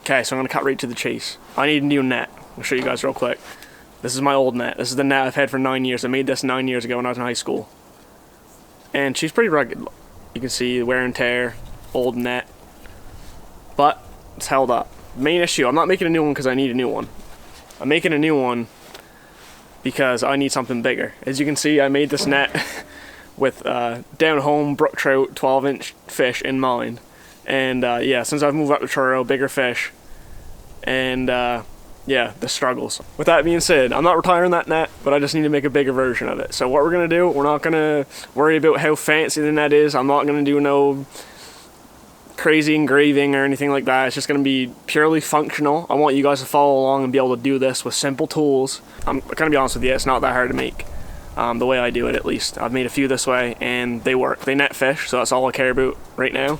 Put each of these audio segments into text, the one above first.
Okay, so I'm gonna cut right to the chase. I need a new net. I'll show you guys real quick. This is my old net. This is the net I've had for 9 years. I made this 9 years ago when I was in high school. And she's pretty rugged. You can see wear and tear, old net. But it's held up. Main issue, I'm not making a new one because I need a new one. I'm making a new one because I need something bigger. As you can see, I made this net with down home brook trout 12-inch fish in mind. And yeah, since I've moved up to Truro, bigger fish. And yeah, the struggles. With that being said, I'm not retiring that net, but I just need to make a bigger version of it. So what we're gonna do, we're not gonna worry about how fancy the net is. I'm not gonna do no crazy engraving or anything like that. It's just gonna be purely functional. I want you guys to follow along and be able to do this with simple tools. I'm gonna be honest with you, it's not that hard to make. The way I do it, at least. I've made a few this way and they work. They net fish, so that's all I care about right now.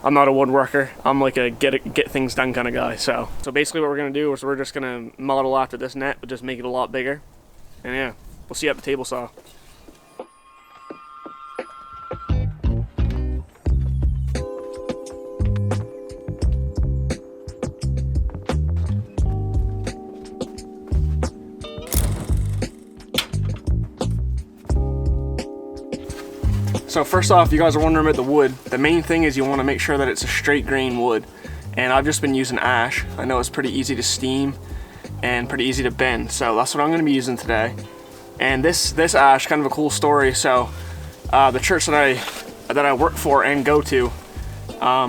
I'm not a woodworker. I'm like a get things done kind of guy. So basically what we're gonna do is we're just gonna model after this net, but just make it a lot bigger. And yeah, we'll see you at the table saw. So first off, you guys are wondering about the wood. The main thing is you want to make sure that it's a straight grain wood. And I've just been using ash. I know it's pretty easy to steam and pretty easy to bend. So that's what I'm going to be using today. And this ash, kind of a cool story. So the church that I work for and go to,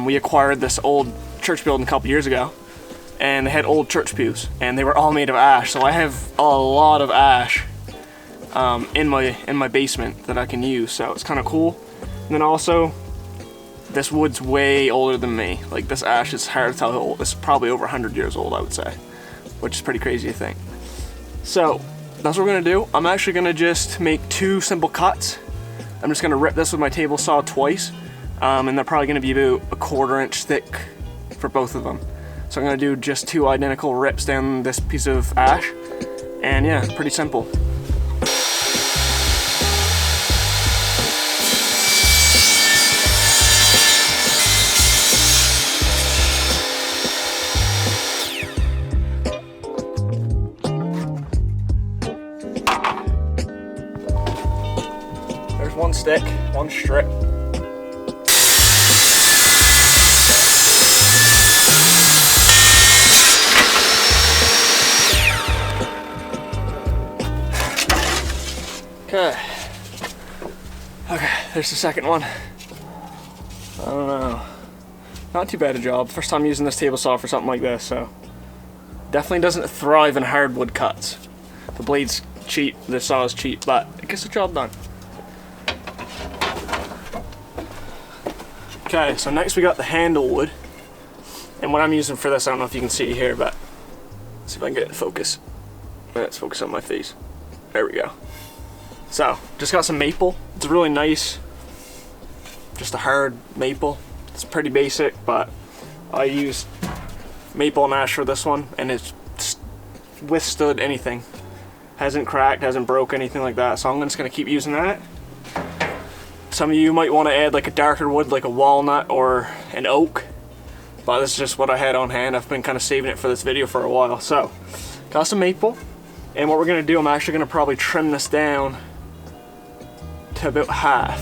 we acquired this old church building a couple years ago. And they had old church pews. And they were all made of ash. So I have a lot of ash in my basement that I can use, so it's kind of cool. And then also, this wood's way older than me. Like, this ash is hard to tell how old. It's probably over 100 years old, I would say, which is pretty crazy to think. So that's what we're gonna do. I'm actually gonna just make 2 simple cuts. I'm just gonna rip this with my table saw twice, and they're probably gonna be about a 1/4 inch thick for both of them. So I'm gonna do just 2 identical rips down this piece of ash, and yeah, pretty simple. There's 1 stick, 1 strip. Okay, there's the second one. I don't know. Not too bad a job. First time using this table saw for something like this, so. Definitely doesn't thrive in hardwood cuts. The blade's cheap, the saw is cheap, but it gets the job done. Okay, so next we got the handle wood. And what I'm using for this, I don't know if you can see here, but let's see if I can get it in focus. Let's focus on my face. There we go. So, just got some maple. It's really nice. Just a hard maple. It's pretty basic, but I used maple and ash for this one, and it's withstood anything. Hasn't cracked, hasn't broke, anything like that, so I'm just gonna keep using that. Some of you might want to add like a darker wood, like a walnut or an oak, but this is just what I had on hand. I've been kind of saving it for this video for a while. So, got some maple, and what we're gonna do, I'm actually gonna probably trim this down to about half.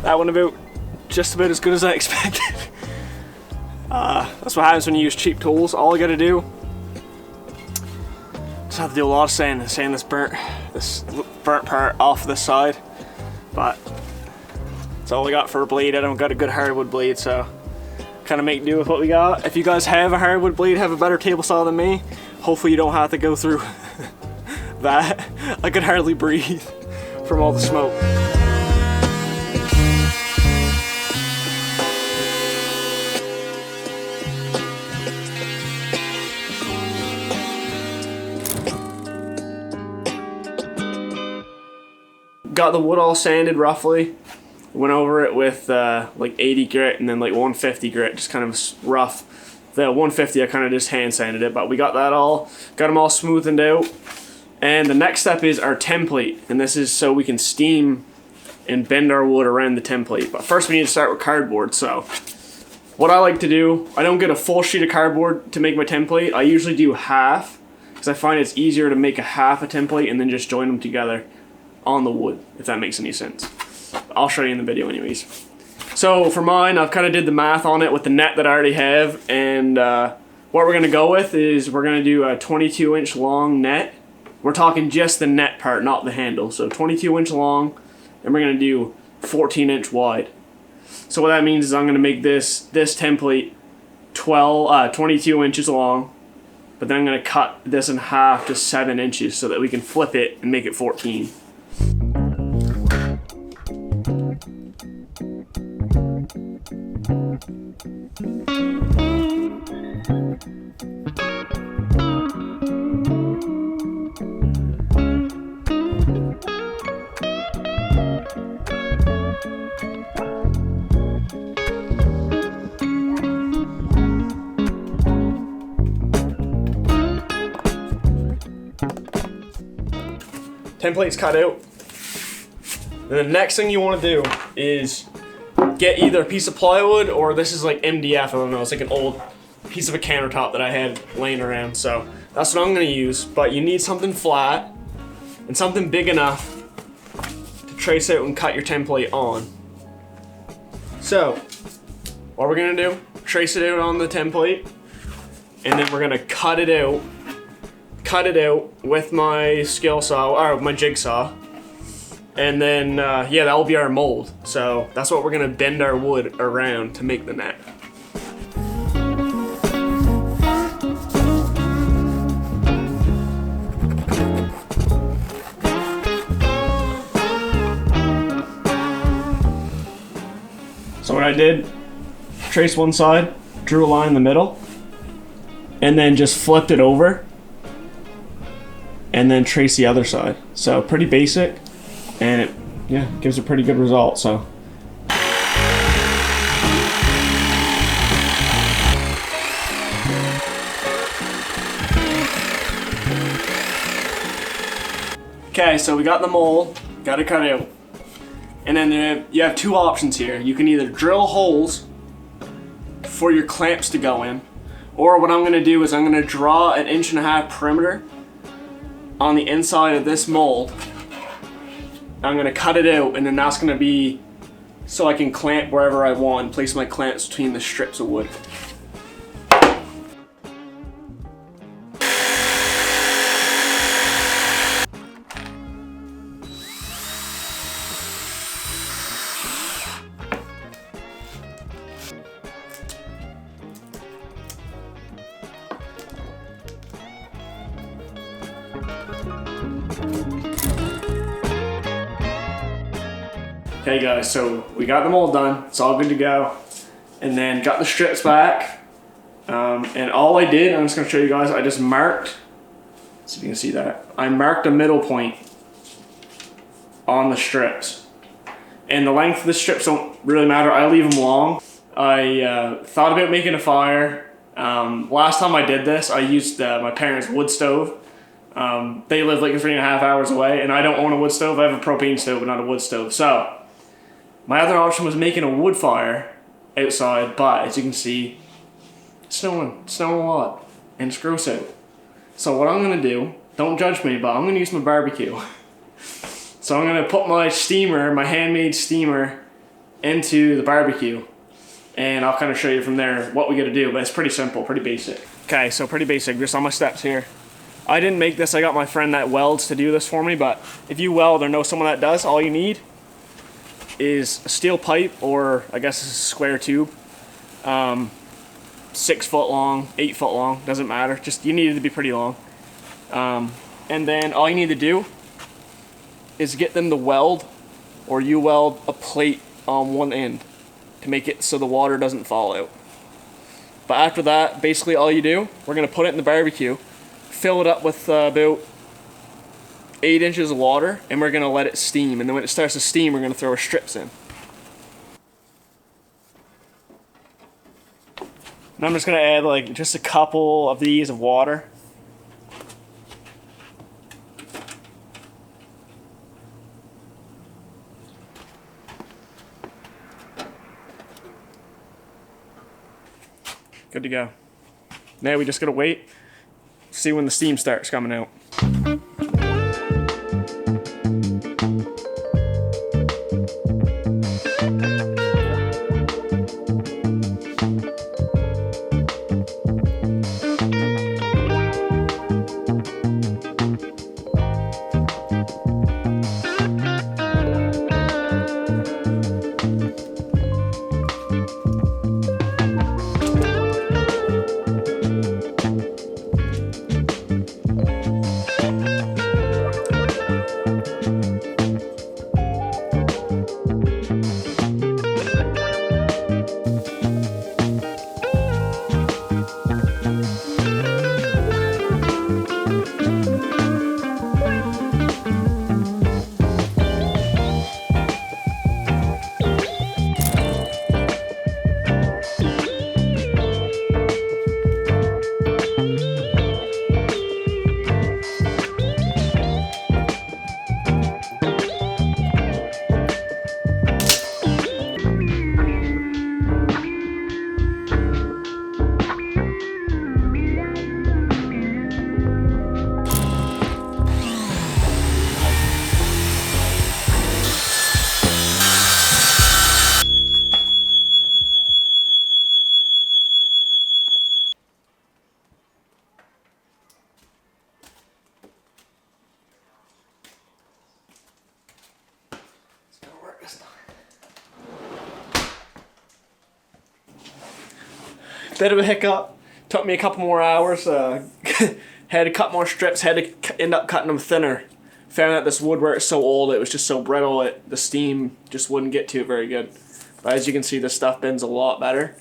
That one just about as good as I expected. That's what happens when you use cheap tools. All I gotta do, just have to do a lot of sanding. Sand this burnt part off this side. But that's all we got for a blade. I don't got a good hardwood blade, so kind of make do with what we got. If you guys have a hardwood blade, have a better table saw than me, hopefully you don't have to go through that. I could hardly breathe from all the smoke. Got the wood all sanded roughly. Went over it with like 80 grit and then like 150 grit, just kind of rough. The 150, I kind of just hand sanded it, but we got them all smoothened out. And the next step is our template, and this is so we can steam and bend our wood around the template. But first we need to start with cardboard. So what I like to do, I don't get a full sheet of cardboard to make my template. I usually do half, because I find it's easier to make a half a template and then just join them together on the wood, if that makes any sense. I'll show you in the video anyways. So for mine, I've kind of did the math on it with the net that I already have, and what we're going to go with is we're going to do a 22-inch long net. We're talking just the net part, not the handle. So 22-inch long, and we're going to do 14-inch wide. So what that means is I'm going to make this template 22 inches long, but then I'm going to cut this in half to 7 inches so that we can flip it and make it 14. Template's cut out. And the next thing you want to do is get either a piece of plywood, or this is like MDF, I don't know, it's like an old piece of a countertop that I had laying around, so that's what I'm going to use. But you need something flat and something big enough to trace out and cut your template on. So what we're going to do, trace it out on the template, and then we're going to cut it out with my skill saw, or my jigsaw, and then yeah, that will be our mold. So that's what we're gonna bend our wood around to make the net. So what I did, traced one side, drew a line in the middle, and then just flipped it over, and then trace the other side. So pretty basic, and it gives a pretty good result. So okay, so we got the mold, got it cut out, and then you have two options here. You can either drill holes for your clamps to go in, or what I'm gonna do is I'm gonna draw an 1.5 inch perimeter on the inside of this mold. I'm gonna cut it out, and then that's gonna be so I can clamp wherever I want and place my clamps between the strips of wood. Okay guys, so we got them all done. It's all good to go. And then got the strips back. And all I did, I'm just gonna show you guys, I just marked, see if you can see that. I marked a middle point on the strips. And the length of the strips don't really matter, I leave them long. I thought about making a fire. Last time I did this, I used my parents' wood stove. They live like 3.5 hours away, and I don't own a wood stove. I have a propane stove, but not a wood stove. So my other option was making a wood fire outside, but as you can see, it's snowing a lot, and it's gross out. So what I'm gonna do, don't judge me, but I'm gonna use my barbecue. So I'm gonna put my steamer, my handmade steamer, into the barbecue, and I'll kind of show you from there what we gotta do, but it's pretty simple, pretty basic. Okay, so pretty basic, just on my steps here. I didn't make this, I got my friend that welds to do this for me, but if you weld or know someone that does, all you need is a steel pipe, or I guess it's a square tube, 6 foot long, 8 foot long, doesn't matter, just you need it to be pretty long. And then all you need to do is get them to weld, or you weld a plate on one end to make it so the water doesn't fall out. But after that, basically all you do, we're gonna put it in the barbecue, fill it up with about 8 inches of water, and we're gonna let it steam. And then when it starts to steam, we're gonna throw our strips in. And I'm just gonna add like just a couple of these of water. Good to go. Now we just gotta wait, see when the steam starts coming out. Bit of a hiccup. Took me a couple more hours. Had to cut more strips. Had to end up cutting them thinner. Found out this wood where it's so old, it was just so brittle. The steam just wouldn't get to it very good. But as you can see, this stuff bends a lot better.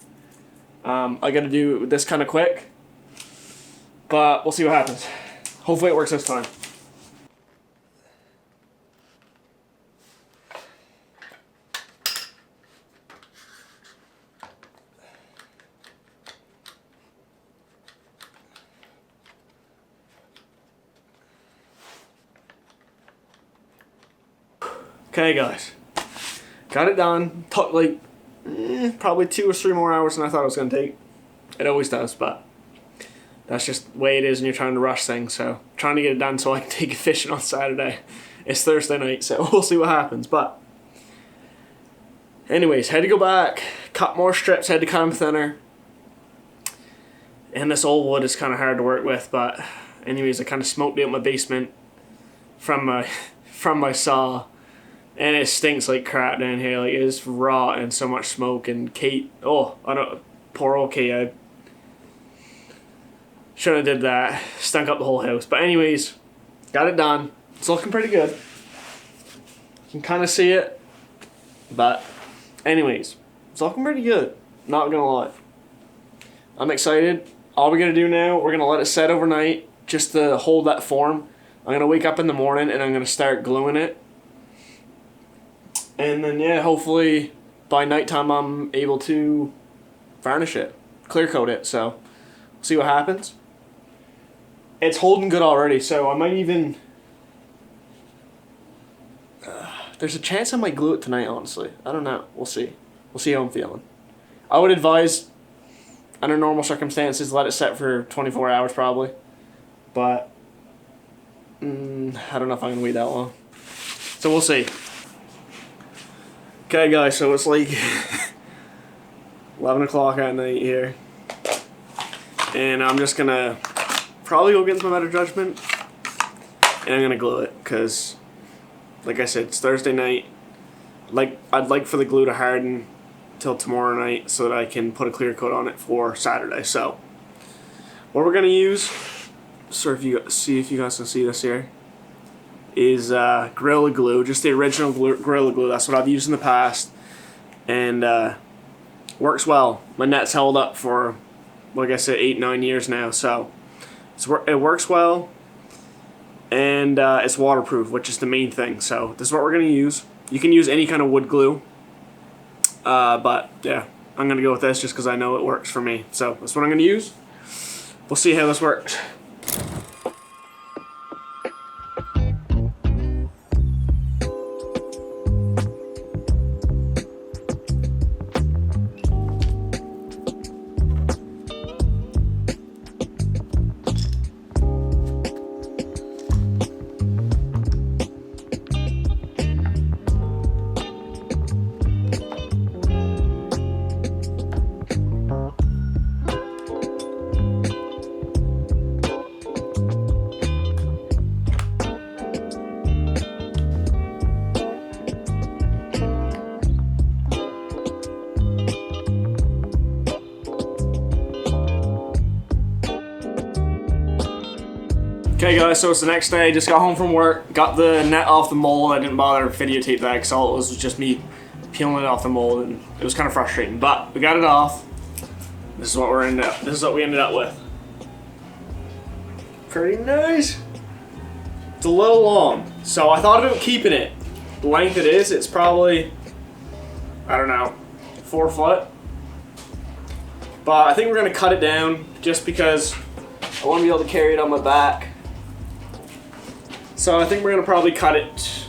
I got to do this kind of quick, but we'll see what happens. Hopefully, it works this time. Okay, guys, got it done. Took like probably 2 or 3 more hours than I thought it was gonna take. It always does, but that's just the way it is when you're trying to rush things. So trying to get it done so I can take it fishing on Saturday. It's Thursday night, so we'll see what happens. But anyways, had to go back, cut more strips, had to cut them thinner. And this old wood is kind of hard to work with, but anyways, I kind of smoked it in my basement from my saw. And it stinks like crap down here. Like, it's raw and so much smoke. And Kate, poor old Kate, I shouldn't have did that. Stunk up the whole house. But anyways, got it done. It's looking pretty good. You can kind of see it. But anyways, it's looking pretty good. Not gonna lie. I'm excited. All we're gonna do now, we're gonna let it set overnight just to hold that form. I'm gonna wake up in the morning and I'm gonna start gluing it. And then, yeah, hopefully by nighttime I'm able to varnish it, clear coat it, so see what happens. It's holding good already, so I might even... there's a chance I might glue it tonight, honestly. I don't know. We'll see. We'll see how I'm feeling. I would advise, under normal circumstances, let it set for 24 hours probably. But I don't know if I'm going to wait that long. So we'll see. Okay, guys, so it's like 11 o'clock at night here. And I'm just going to probably go against my better judgment. And I'm going to glue it because, like I said, it's Thursday night. I'd like for the glue to harden till tomorrow night so that I can put a clear coat on it for Saturday. So, what we're going to use, so if you guys can see this here, is Gorilla Glue, just the original Gorilla Glue. That's what I've used in the past, and works well. My net's held up for, like I said, 8-9 years now, so it works well, and it's waterproof, which is the main thing. So this is what we're going to use. You can use any kind of wood glue, but yeah, I'm gonna go with this just because I know it works for me. So that's what I'm gonna use. We'll see how this works. Okay guys, so it's the next day, just got home from work, got the net off the mold. I didn't bother to videotape that because all it was just me peeling it off the mold, and it was kind of frustrating, but we got it off. This is what we ended up with. Pretty nice. It's a little long, so I thought about keeping it. The length it is, it's probably, I don't know, 4 foot. But I think we're gonna cut it down just because I want to be able to carry it on my back. So I think we're gonna probably cut it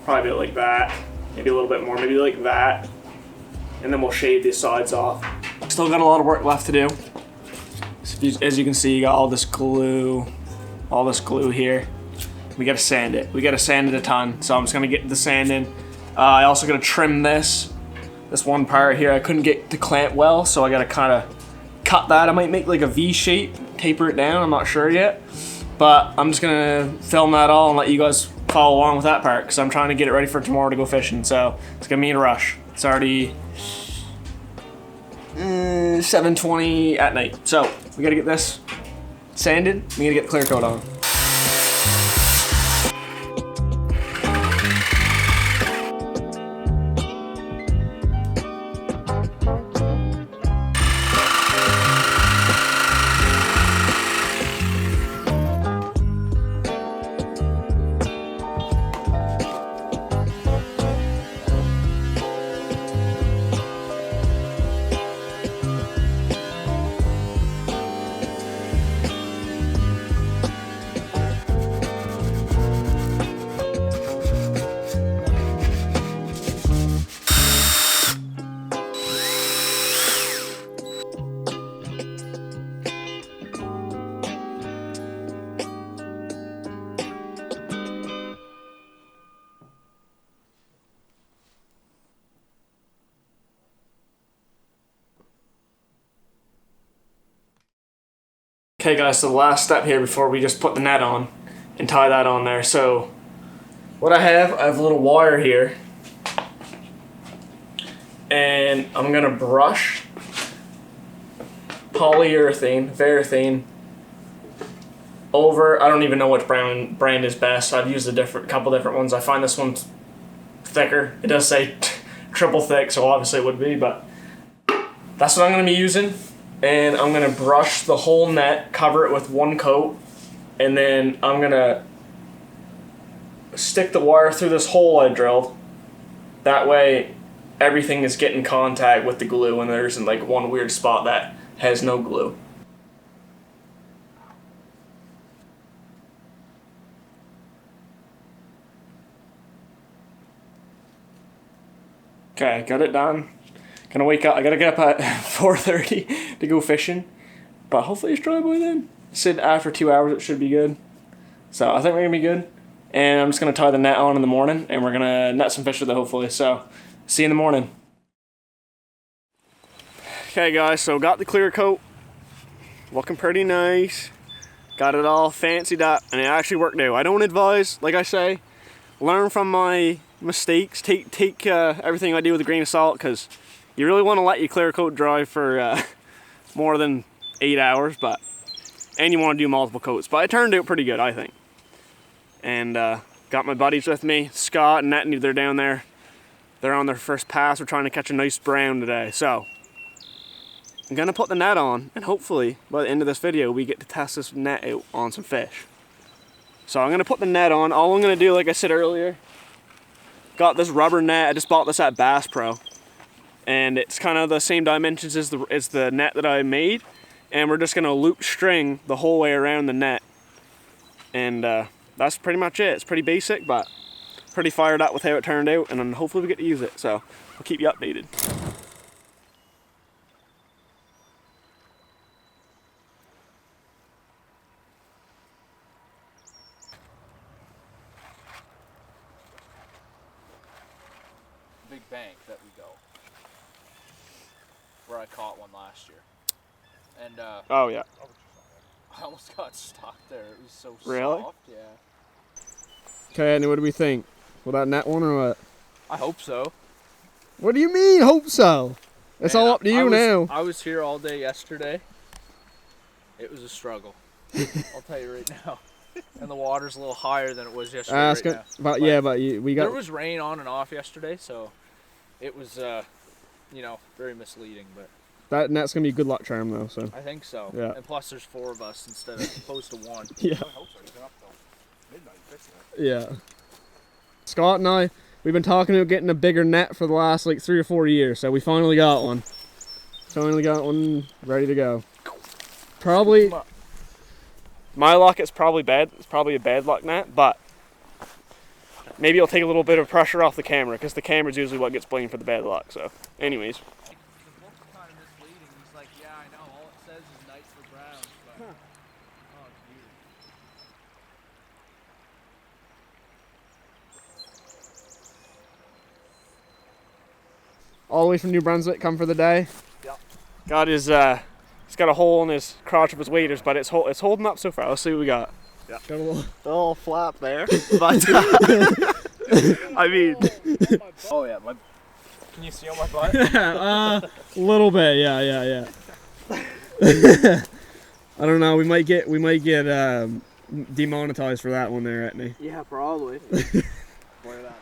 probably like that, maybe a little bit more, maybe like that, and then we'll shave the sides off. Still got a lot of work left to do. As you can see, you got all this glue here. We gotta sand it. We gotta sand it a ton. So I'm just gonna get the sand in. I also gotta trim this one part here. I couldn't get to clamp well, so I gotta kind of cut that. I might make like a V shape, taper it down. I'm not sure yet. But I'm just gonna film that all and let you guys follow along with that part because I'm trying to get it ready for tomorrow to go fishing. So it's gonna be in a rush. It's already 7:20 at night. So we gotta get this sanded. We gotta get the clear coat on. Okay guys, so the last step here before we just put the net on and tie that on there. So what I have a little wire here, and I'm gonna brush Varathane over. I don't even know which brand is best. I've used couple different ones. I find this one's thicker. It does say triple thick, so obviously it would be, but that's what I'm gonna be using. And I'm gonna brush the whole net, cover it with one coat, and then I'm gonna stick the wire through this hole I drilled. That way everything is getting contact with the glue and there isn't like one weird spot that has no glue. Okay, got it done. Gonna wake up. I gotta get up at 4:30 to go fishing, but hopefully it's dry by then. Said after 2 hours it should be good. So I think we're gonna be good. And I'm just gonna tie the net on in the morning, and we're gonna net some fish with it hopefully. So see you in the morning. Okay guys, so got the clear coat, looking pretty nice. Got it all fancied up, and it actually worked out. I don't advise, like I say, learn from my mistakes. Take everything I do with a grain of salt, because you really want to let your clear coat dry for more than 8 hours, and you want to do multiple coats. But it turned out pretty good, I think. And got my buddies with me, Scott and Nettie. They're down there. They're on their first pass. We're trying to catch a nice brown today. So I'm gonna put the net on, and hopefully by the end of this video we get to test this net out on some fish. So I'm gonna put the net on. All I'm gonna do, like I said earlier, got this rubber net. I just bought this at Bass Pro. and it's kind of the same dimensions as the net that I made, and we're just gonna loop string the whole way around the net, and that's pretty much it. It's pretty basic, but pretty fired up with how it turned out, and then hopefully we get to use it, so I'll keep you updated. Big bank that we go, where I caught one last year, and Oh yeah. I almost got stuck there. It was so Really? soft. Yeah. Okay, Andy, what do we think? Will that net one or what? I hope so. What do you mean, hope so? It's Man, all up to you now. I was here all day yesterday. It was a struggle. I'll tell you right now. And the water's a little higher than it was yesterday. Right now. But yeah, but we got. There was rain on and off yesterday, so it was, you know, very misleading. But That net's gonna be a good luck charm though. So. I think so. Yeah. And plus, there's 4 of us instead of opposed to 1. Yeah. I hope so. You've been up till midnight fixing it. Yeah. Scott and I, we've been talking about getting a bigger net for the last like 3 or 4 years, so we finally got one. Finally got one ready to go. Probably. My luck, it's probably bad. It's probably a bad luck net, but maybe it'll take a little bit of pressure off the camera, because the camera's usually what gets blamed for the bad luck. So, anyways. The book's kind of misleading. He's like, yeah, I know. All it says is Knights for Browns. But, oh, dude. All the way from New Brunswick, come for the day. Yep. Got his, he's got a hole in his crotch of his waders, but it's holding up so far. Let's see what we got. Yeah. Got a little flap there, but I mean, oh yeah, can you see on my butt? a little bit, yeah. I don't know. We might get demonetized for that one there, Etney. Yeah, probably. Where that?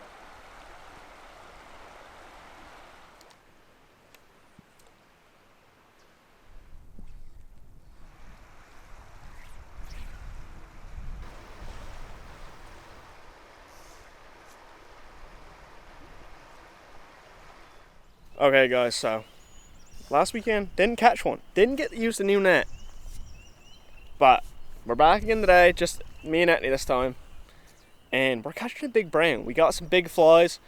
Okay, guys. So last weekend didn't catch one. Didn't get to use the new net. But we're back again today. Just me and Etney this time, and we're catching a big brown. We got some big flies,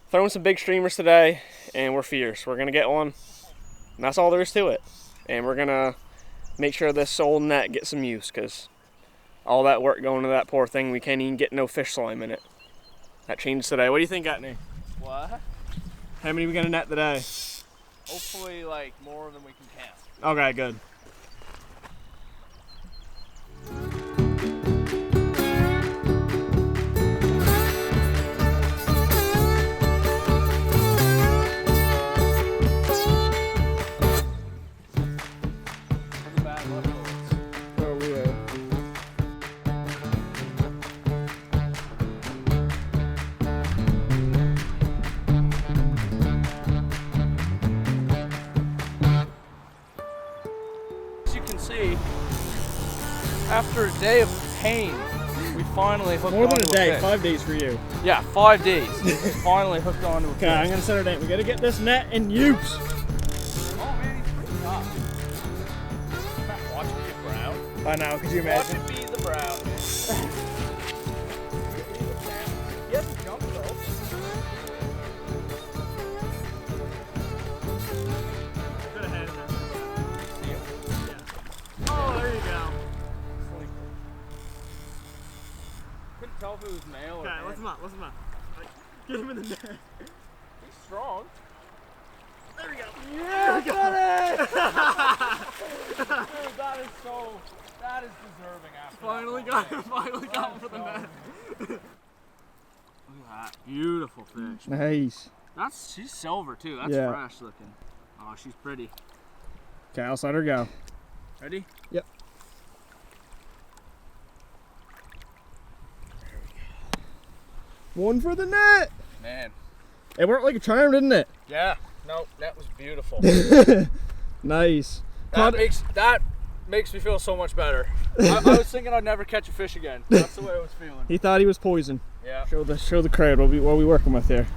throwing some big streamers today, and we're fierce. We're gonna get one, and that's all there is to it. And we're gonna make sure this old net gets some use, because all that work going into that poor thing, we can't even get no fish slime in it. That changes today. What do you think, Etney? What? How many we gonna net today? Hopefully, like, more than we can count. Okay, good. That's a bad luck, folks. Oh yeah. As you can see, after a day of pain, we finally hooked More than onto a day, fish. 5 days for you. Yeah, 5 days. We finally hooked onto a fish. Okay, I'm gonna set it down. We gotta get this net in use. Oh man, he's pretty tough. Watch me get brown. I know, could you Watch imagine? it be the brown. He hasn't jumped though. Good ahead of that. See him? Oh, there you go. Couldn't tell if it was male or Okay, female. let's him up. Get him in the net. He's strong. There we go. Yeah, got it! Dude, that is deserving after Finally that got long him, finally got him for the net. Look at that. Beautiful fish. Nice. She's silver too. That's Yeah. fresh looking. Oh, she's pretty. Okay, I'll let her go. Ready? Yep. One for the net. Man. It worked like a charm, didn't it? Yeah. No, that was beautiful. Nice. that makes me feel so much better. I was thinking I'd never catch a fish again. That's the way I was feeling. He thought he was poison. Yeah. Show the crowd what we working with here.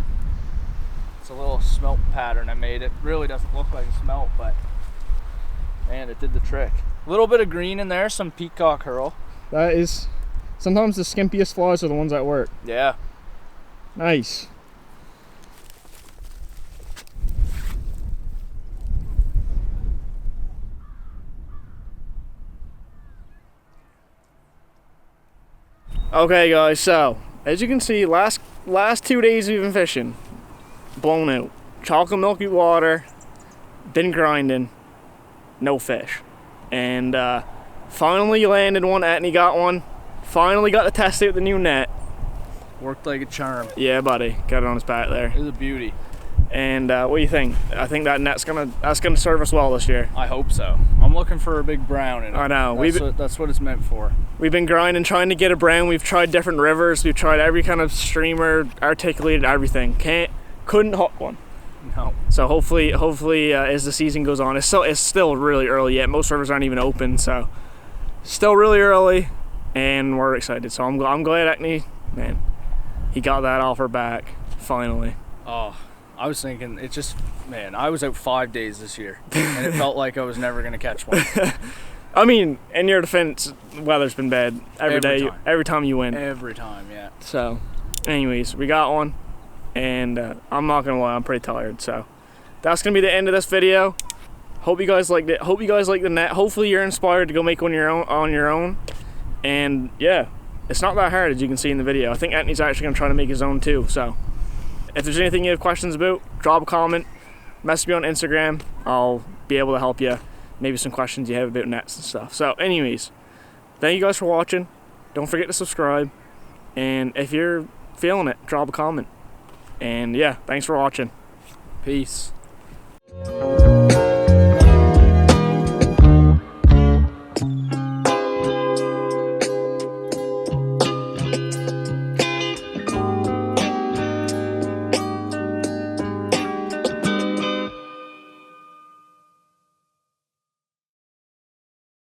It's a little smelt pattern I made. It really doesn't look like a smelt, but man, it did the trick. A little bit of green in there, some peacock herl. That is, sometimes the skimpiest flies are the ones that work. Yeah. Nice. Okay guys, so as you can see, last 2 days we've been fishing, blown out. Chocolate milky water, been grinding, no fish. And finally landed one, Etney got one. Finally got to test out the new net. Worked like a charm. Yeah buddy, got it on his back there. It was a beauty. And what do you think? I think that net's gonna serve us well this year. I hope so. I'm looking for a big brown in it. I know. That's what it's meant for. We've been grinding, trying to get a brown. We've tried different rivers. We've tried every kind of streamer, articulated everything. Couldn't hook one. No. So hopefully, as the season goes on, it's still really early yet. Most rivers aren't even open, so still really early, and we're excited. So I'm glad Etney, man, he got that offer back finally. Oh, I was thinking, it just, man, I was out 5 days this year, and it felt like I was never gonna catch one. I mean, in your defense, the weather's been bad every day, every time you win. Every time, yeah. So, anyways, we got one, and I'm not gonna lie, I'm pretty tired. So, that's gonna be the end of this video. Hope you guys liked it. Hope you guys like the net. Hopefully, you're inspired to go make one on your own. And yeah, it's not that hard, as you can see in the video. I think Etney's actually gonna try to make his own too. So, if there's anything you have questions about, drop a comment, message me on Instagram. I'll be able to help you. Maybe some questions you have about nets and stuff. So anyways, thank you guys for watching. Don't forget to subscribe. And if you're feeling it, drop a comment. And yeah, thanks for watching. Peace.